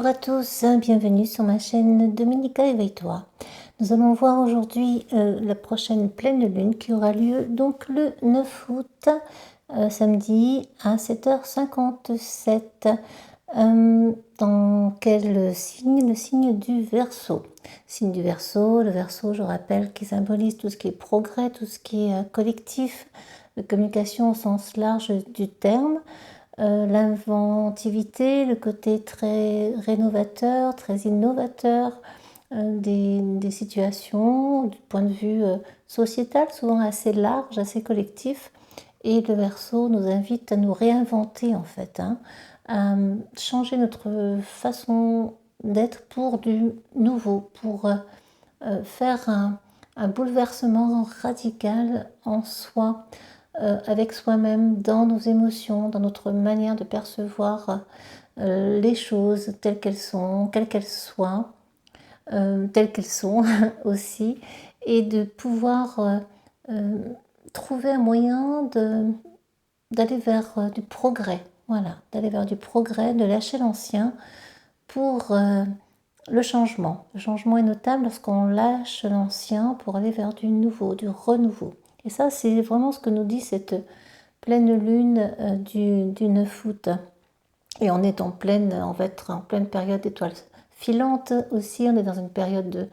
Bonjour à tous, bienvenue sur ma chaîne Dominica Éveille-toi. Nous allons voir aujourd'hui la prochaine pleine lune qui aura lieu donc le 9 août, samedi à 7h57. Dans quel signe? Le signe du Verseau. Signe du Verseau, le Verseau, je rappelle, qui symbolise tout ce qui est progrès, tout ce qui est collectif, de communication au sens large du terme. L'inventivité, le côté très rénovateur, très innovateur des situations, du point de vue sociétal, souvent assez large, assez collectif. Et le Verseau nous invite à nous réinventer en fait, à changer notre façon d'être pour du nouveau, pour faire un bouleversement radical en soi, avec soi-même, dans nos émotions, dans notre manière de percevoir les choses telles qu'elles sont, quelles qu'elles soient, telles qu'elles sont aussi, et de pouvoir trouver un moyen d'aller vers du progrès, voilà, d'aller vers du progrès, de lâcher l'ancien pour le changement. Le changement est notable lorsqu'on lâche l'ancien pour aller vers du nouveau, du renouveau. Et ça, c'est vraiment ce que nous dit cette pleine lune du 9 août. Et on est on va être en pleine période d'étoiles filantes aussi. On est dans une période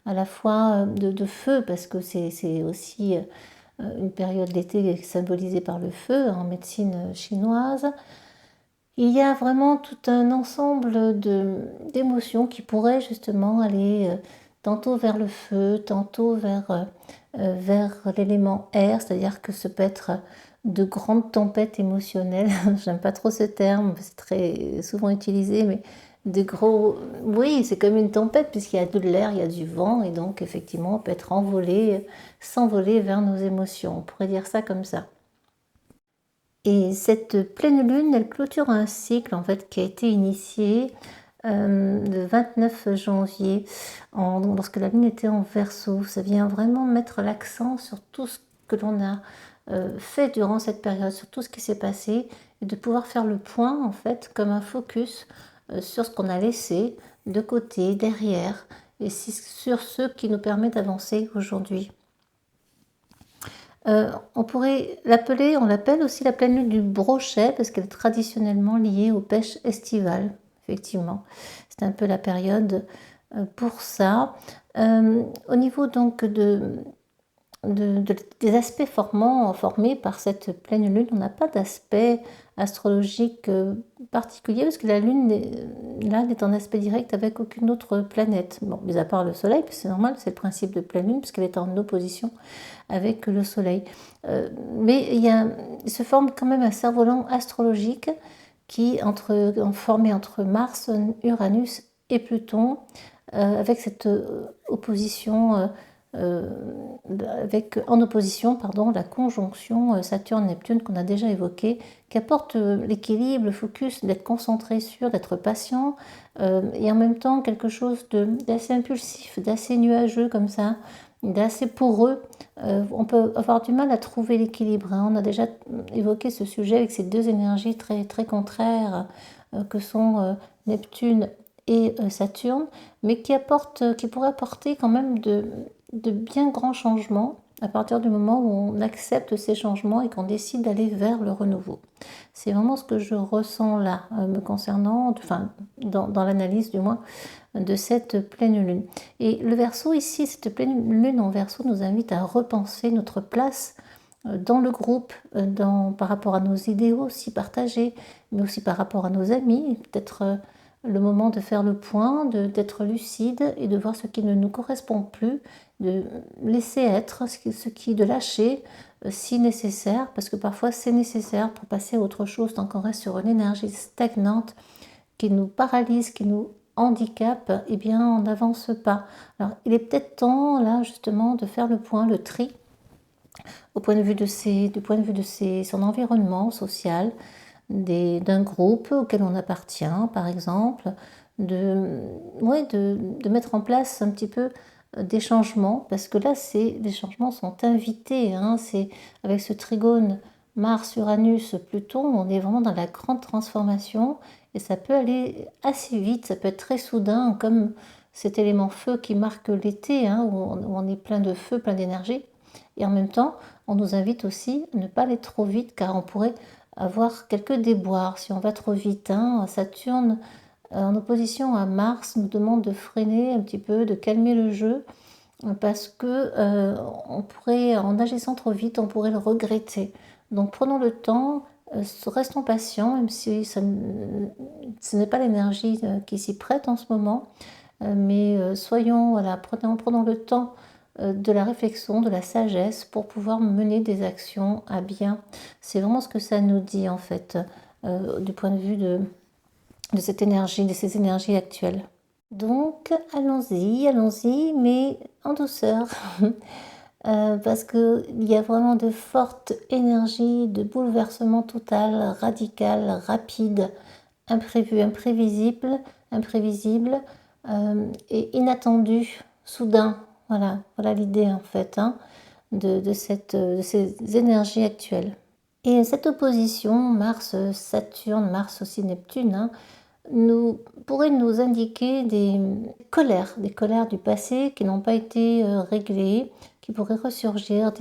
à la fois de feu, parce que c'est aussi une période d'été symbolisée par le feu en médecine chinoise. Il y a vraiment tout un ensemble d'émotions qui pourraient justement aller tantôt vers le feu, tantôt vers l'élément air, c'est-à-dire que ce peut être de grandes tempêtes émotionnelles. J'aime pas trop ce terme, c'est très souvent utilisé, mais de gros... Oui, c'est comme une tempête puisqu'il y a de l'air, il y a du vent, et donc effectivement on peut être envolé, s'envoler vers nos émotions. On pourrait dire ça comme ça. Et cette pleine lune, elle clôture un cycle en fait qui a été initié le 29 janvier, lorsque la lune était en Verseau. Ça vient vraiment mettre l'accent sur tout ce que l'on a fait durant cette période, sur tout ce qui s'est passé, et de pouvoir faire le point en fait comme un focus sur ce qu'on a laissé de côté, derrière, et sur ce qui nous permet d'avancer aujourd'hui. On pourrait l'appeler, on l'appelle aussi la pleine lune du Brochet, parce qu'elle est traditionnellement liée aux pêches estivales, effectivement. C'est un peu la période pour ça. Au niveau donc des aspects formés par cette pleine lune, on n'a pas d'aspect astrologique particulier, parce que la lune n'est en aspect direct avec aucune autre planète. Bon, mis à part le soleil, puis c'est normal, c'est le principe de pleine lune, puisqu'elle est en opposition avec le soleil. Mais il se forme quand même un cerf-volant astrologique formé entre Mars, Uranus et Pluton, avec cette opposition, en opposition, la conjonction Saturne-Neptune qu'on a déjà évoquée, qui apporte l'équilibre, le focus, d'être concentré sur, d'être patient, et en même temps quelque chose d'assez impulsif, d'assez nuageux comme ça, d'assez poreux. On peut avoir du mal à trouver l'équilibre. On a déjà évoqué ce sujet avec ces deux énergies très, très contraires que sont Neptune et Saturne, mais qui pourraient apporter quand même de bien grands changements à partir du moment où on accepte ces changements et qu'on décide d'aller vers le renouveau. C'est vraiment ce que je ressens là, me concernant, enfin dans l'analyse du moins, de cette pleine lune. Et le Verseau ici, cette pleine lune en Verseau nous invite à repenser notre place dans le groupe, par rapport à nos idéaux aussi partagés, mais aussi par rapport à nos amis, peut-être le moment de faire le point, d'être lucide et de voir ce qui ne nous correspond plus, de laisser être de lâcher si nécessaire, parce que parfois c'est nécessaire pour passer à autre chose, tant qu'on reste sur une énergie stagnante qui nous paralyse, qui nous handicape, eh bien on n'avance pas. Alors il est peut-être temps là justement de faire le point, le tri, du point de vue de son environnement social, d'un groupe auquel on appartient, par exemple, de mettre en place un petit peu des changements, parce que là, les changements sont invités. C'est avec ce trigone Mars, Uranus, Pluton, on est vraiment dans la grande transformation, et ça peut aller assez vite, ça peut être très soudain, comme cet élément feu qui marque l'été, hein, où on est plein de feu, plein d'énergie. Et en même temps, on nous invite aussi à ne pas aller trop vite, car on pourrait avoir quelques déboires si on va trop vite, hein. Saturne, en opposition à Mars, nous demande de freiner un petit peu, de calmer le jeu, parce que on pourrait, en agissant trop vite, on pourrait le regretter. Donc prenons le temps, restons patients, même si ce n'est pas l'énergie qui s'y prête en ce moment, mais soyons, voilà, prenons le temps de la réflexion, de la sagesse pour pouvoir mener des actions à bien. C'est vraiment ce que ça nous dit en fait, du point de vue de cette énergie, de ces énergies actuelles. Donc allons-y, allons-y, mais en douceur, parce qu'il y a vraiment de fortes énergies de bouleversement total, radical, rapide, imprévu, imprévisible et inattendu, soudain. Voilà l'idée en fait, hein, de ces énergies actuelles. Et cette opposition Mars-Saturne, Mars aussi Neptune, hein, pourrait nous indiquer des colères du passé qui n'ont pas été réglées, qui pourraient ressurgir,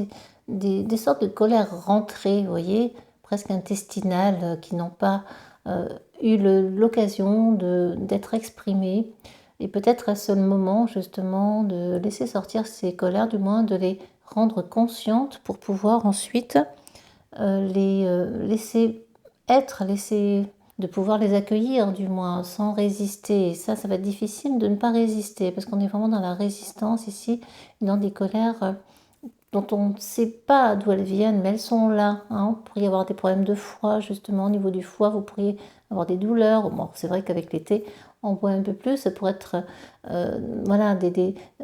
des sortes de colères rentrées, vous voyez, presque intestinales, qui n'ont pas eu l'occasion d'être exprimées. Et peut-être est-ce le moment justement de laisser sortir ces colères, du moins de les rendre conscientes pour pouvoir ensuite les laisser être, de pouvoir les accueillir du moins sans résister. Et ça va être difficile de ne pas résister parce qu'on est vraiment dans la résistance ici, dans des colères dont on ne sait pas d'où elles viennent, mais elles sont là, hein. Vous pourriez avoir des problèmes de foie, justement, au niveau du foie, vous pourriez avoir des douleurs. Bon, c'est vrai qu'avec l'été, on boit un peu plus, ça pourrait être voilà,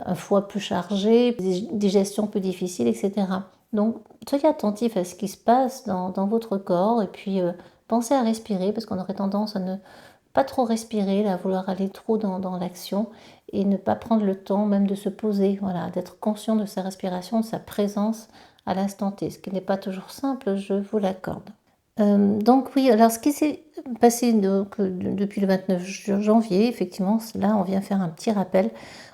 un foie plus chargé, des digestions plus difficiles, etc. Donc, soyez attentifs à ce qui se passe dans votre corps et puis pensez à respirer parce qu'on aurait tendance à ne pas trop respirer, là, à vouloir aller trop dans l'action et ne pas prendre le temps même de se poser, voilà, d'être conscient de sa respiration, de sa présence à l'instant T, ce qui n'est pas toujours simple, je vous l'accorde. Donc oui, alors ce qui s'est passé depuis le 29 janvier, effectivement, là on vient faire un petit rappel.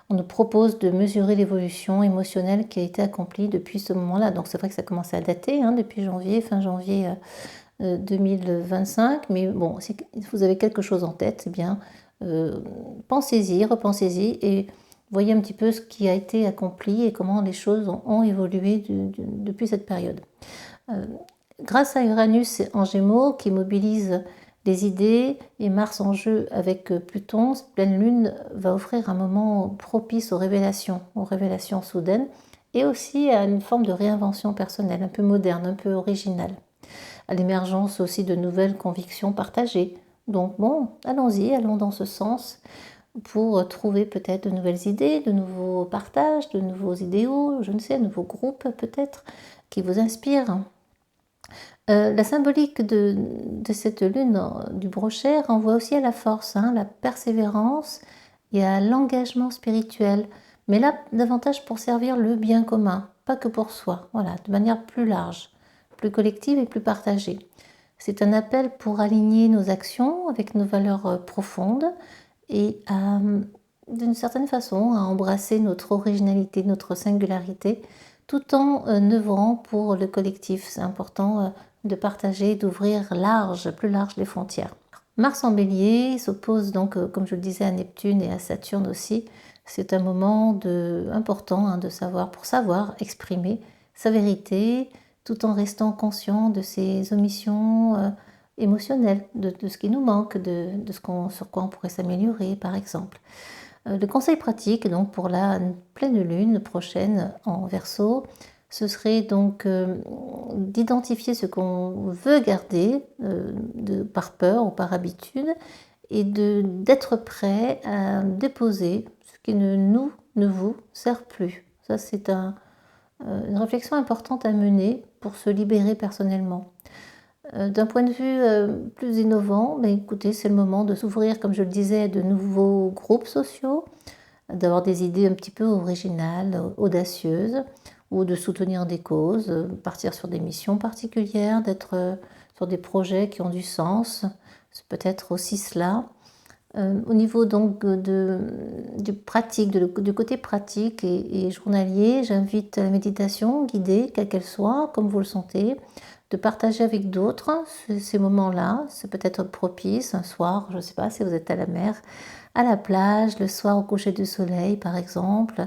On nous propose de mesurer l'évolution émotionnelle qui a été accomplie depuis ce moment-là. Donc c'est vrai que ça commence à dater, hein, depuis janvier, fin janvier 2025. Mais bon, si vous avez quelque chose en tête, eh bien, pensez-y, repensez-y et voyez un petit peu ce qui a été accompli et comment les choses ont évolué depuis cette période. Grâce à Uranus en Gémeaux qui mobilise les idées et Mars en jeu avec Pluton, cette pleine lune va offrir un moment propice aux révélations soudaines et aussi à une forme de réinvention personnelle, un peu moderne, un peu originale, à l'émergence aussi de nouvelles convictions partagées. Donc bon, allons-y, allons dans ce sens pour trouver peut-être de nouvelles idées, de nouveaux partages, de nouveaux idéaux, je ne sais, de nouveaux groupes peut-être qui vous inspirent. La symbolique de cette lune du brochet renvoie aussi à la force, hein, la persévérance et à l'engagement spirituel, mais là davantage pour servir le bien commun, pas que pour soi, voilà, de manière plus large, plus collective et plus partagée. C'est un appel pour aligner nos actions avec nos valeurs profondes et d'une certaine façon à embrasser notre originalité, notre singularité, tout en œuvrant pour le collectif. C'est important de partager, d'ouvrir plus large les frontières. Mars en Bélier s'oppose donc, comme je le disais, à Neptune et à Saturne aussi. C'est un moment important, hein, pour savoir exprimer sa vérité, tout en restant conscient de ses omissions émotionnelles, de ce qui nous manque, sur quoi on pourrait s'améliorer, par exemple. Le conseil pratique donc pour la pleine lune prochaine en Verseau, ce serait donc d'identifier ce qu'on veut garder par peur ou par habitude et d'être prêt à déposer ce qui ne vous sert plus. Ça, c'est une réflexion importante à mener pour se libérer personnellement. D'un point de vue plus innovant, écoutez, c'est le moment de s'ouvrir, comme je le disais, à de nouveaux groupes sociaux, d'avoir des idées un petit peu originales, audacieuses, ou de soutenir des causes, partir sur des missions particulières, d'être sur des projets qui ont du sens, c'est peut-être aussi cela. Au niveau donc du pratique, du côté pratique et journalier, j'invite à la méditation guidée, quelle qu'elle soit, comme vous le sentez, de partager avec d'autres ces moments-là. C'est peut-être propice un soir, je ne sais pas si vous êtes à la mer, à la plage, le soir au coucher du soleil par exemple.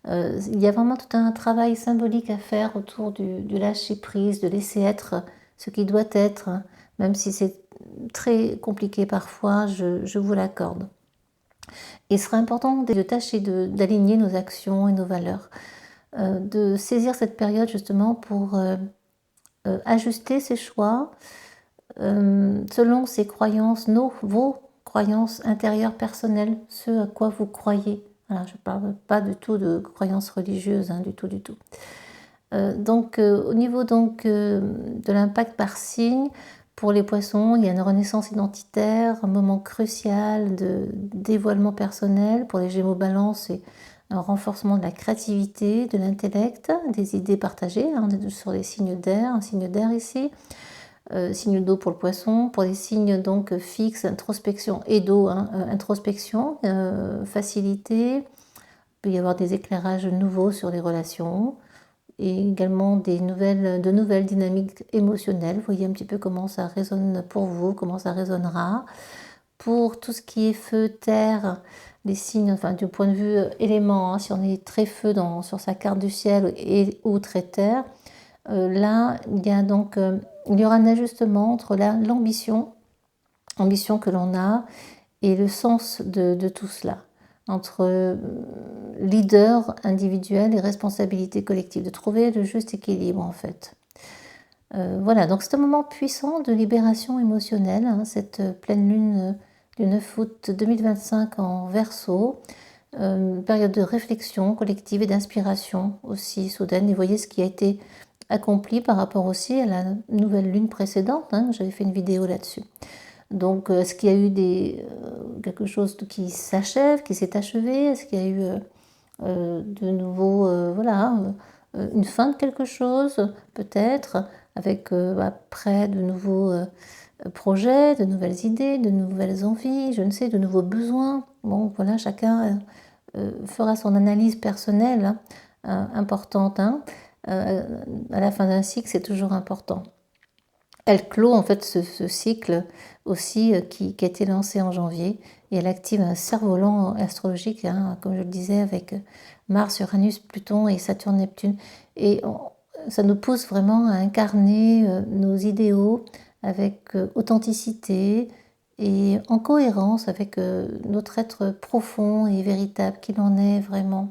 Il y a vraiment tout un travail symbolique à faire autour du lâcher-prise, de laisser être ce qui doit être, même si c'est très compliqué parfois, je vous l'accorde. Il sera important de tâcher d'aligner nos actions et nos valeurs, de saisir cette période justement pour ajuster ses choix selon ses croyances, vos croyances intérieures personnelles, ce à quoi vous croyez. Voilà, je ne parle pas du tout de croyances religieuses, hein, du tout, du tout. Au niveau de l'impact par signe, pour les poissons, il y a une renaissance identitaire, un moment crucial de dévoilement personnel. Pour les Gémeaux Balance, c'est un renforcement de la créativité, de l'intellect, des idées partagées. Hein, on est sur les signes d'air, un signe d'air ici. Signe d'eau pour le poisson. Pour les signes donc fixes, introspection et d'eau, hein, introspection, facilité. Il peut y avoir des éclairages nouveaux sur les relations et également de nouvelles dynamiques émotionnelles. Vous voyez un petit peu comment ça résonne pour vous, comment ça résonnera. Pour tout ce qui est feu, terre, les signes, enfin du point de vue élément, hein, si on est très feu sur sa carte du ciel ou très terre, là il y aura un ajustement entre l'ambition que l'on a et le sens de tout cela, entre leader individuel et responsabilité collective, de trouver le juste équilibre en fait. Voilà, donc c'est un moment puissant de libération émotionnelle, hein, cette pleine lune du 9 août 2025 en Verseau, période de réflexion collective et d'inspiration aussi soudaine. Et voyez ce qui a été accompli par rapport aussi à la nouvelle lune précédente, hein, j'avais fait une vidéo là-dessus. Donc, est-ce qu'il y a eu quelque chose qui s'achève, qui s'est achevé? Est-ce qu'il y a eu de nouveau, une fin de quelque chose, peut-être, avec après de nouveaux projets, de nouvelles idées, de nouvelles envies, je ne sais, de nouveaux besoins. Bon, voilà, chacun fera son analyse personnelle, hein, importante. Hein. À la fin d'un cycle, c'est toujours important. Elle clôt en fait ce cycle aussi qui a été lancé en janvier et elle active un cerf-volant astrologique, hein, comme je le disais, avec Mars, Uranus, Pluton et Saturne, Neptune. Et ça nous pousse vraiment à incarner nos idéaux avec authenticité et en cohérence avec notre être profond et véritable qu'il en est vraiment,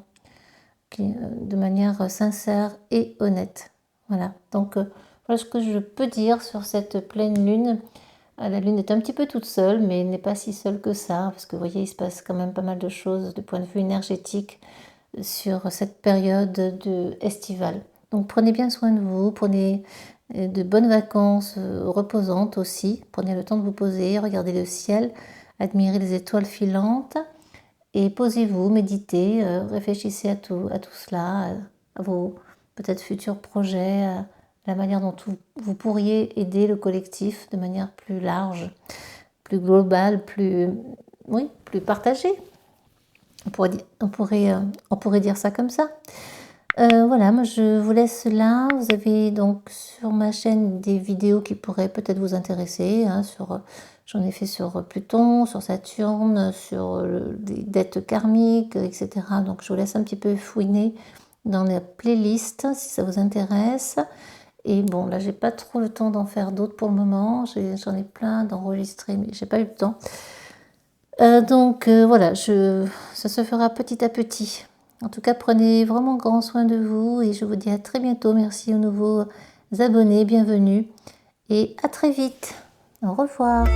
de manière sincère et honnête. Voilà, donc voilà ce que je peux dire sur cette pleine lune. La lune est un petit peu toute seule, mais elle n'est pas si seule que ça, parce que vous voyez, il se passe quand même pas mal de choses du point de vue énergétique sur cette période estivale. Donc prenez bien soin de vous, prenez de bonnes vacances reposantes aussi, prenez le temps de vous poser, regardez le ciel, admirez les étoiles filantes et posez-vous, méditez, réfléchissez à tout cela, à vos peut-être futurs projets, à la manière dont vous pourriez aider le collectif de manière plus large, plus globale, plus partagée. On pourrait dire ça comme ça. Voilà, moi je vous laisse là. Vous avez donc sur ma chaîne des vidéos qui pourraient peut-être vous intéresser. Hein, j'en ai fait sur Pluton, sur Saturne, sur des dettes karmiques, etc. Donc je vous laisse un petit peu fouiner dans la playlist si ça vous intéresse. Et bon, là j'ai pas trop le temps d'en faire d'autres pour le moment. J'en ai plein d'enregistrer, mais j'ai pas eu le temps. Voilà, ça se fera petit à petit. En tout cas, prenez vraiment grand soin de vous et je vous dis à très bientôt. Merci aux nouveaux abonnés, bienvenue et à très vite. Au revoir.